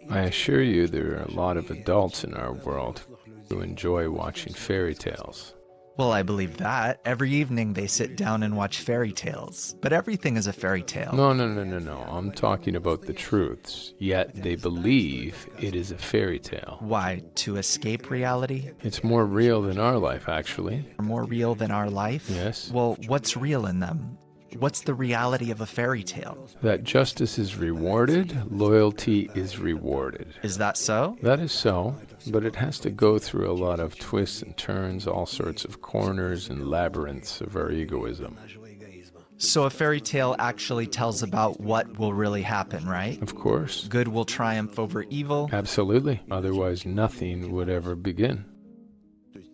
I assure you there are a lot of adults in our world who enjoy watching fairy tales. Well, I believe that. Every evening they sit down and watch fairy tales. But everything is a fairy tale. No. I'm talking about the truths. Yet they believe it is a fairy tale. Why? To escape reality? It's more real than our life, actually. More real than our life? Yes. Well, what's real in them? What's the reality of a fairy tale? That justice is rewarded, loyalty is rewarded. Is that so? That is so, but it has to go through a lot of twists and turns, all sorts of corners and labyrinths of our egoism. So a fairy tale actually tells about what will really happen, right? Of course. Good will triumph over evil. Absolutely. Otherwise, nothing would ever begin.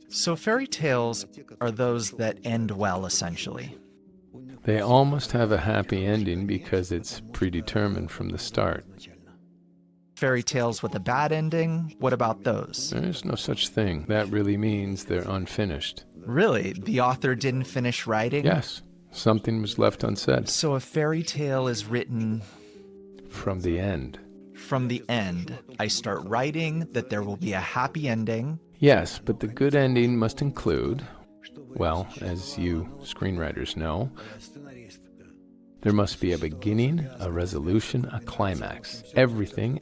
So fairy tales are those that end well, essentially. They almost have a happy ending because it's predetermined from the start. Fairy tales with a bad ending, what about those? There's no such thing. That really means they're unfinished. Really? The author didn't finish writing? Yes. Something was left unsaid. So a fairy tale is written from the end. From the end. I start writing that there will be a happy ending. Yes, but the good ending must include, well, as you screenwriters know, there must be a beginning, a resolution, a climax. Everything,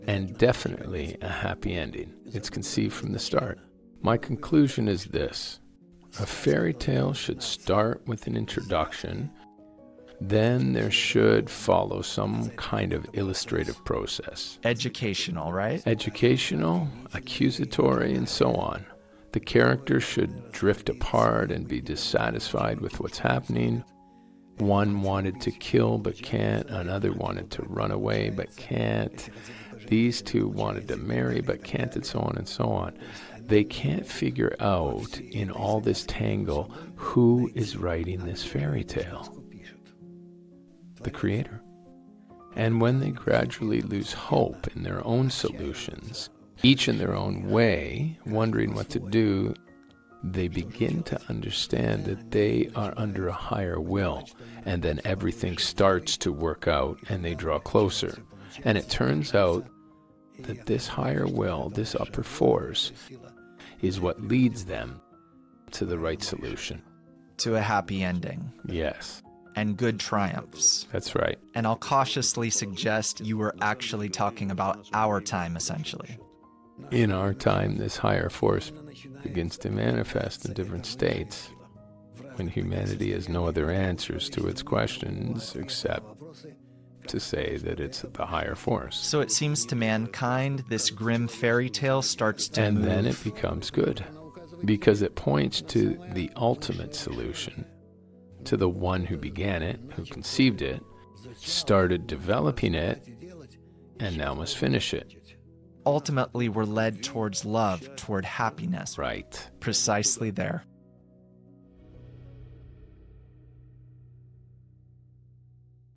and definitely a happy ending. It's conceived from the start. My conclusion is this. A fairy tale should start with an introduction, then there should follow some kind of illustrative process. Educational, right? Educational, accusatory, and so on. The characters should drift apart and be dissatisfied with what's happening. One wanted to kill but can't, another wanted to run away but can't. These two wanted to marry but can't, and so on and so on. They can't figure out in all this tangle who is writing this fairy tale. The creator. And when they gradually lose hope in their own solutions, each in their own way, wondering what to do, they begin to understand that they are under a higher will, and then everything starts to work out and they draw closer. And it turns out that this higher will, this upper force, is what leads them to the right solution. To a happy ending. Yes. And good triumphs. That's right. And I'll cautiously suggest you were actually talking about our time, essentially. In our time, this higher force begins to manifest in different states when humanity has no other answers to its questions except to say that it's the higher force. So it seems to mankind this grim fairy tale starts to move. And then it becomes good because it points to the ultimate solution, to the one who began it, who conceived it, started developing it, and now must finish it. Ultimately, we're led towards love, toward happiness. Right. Precisely there.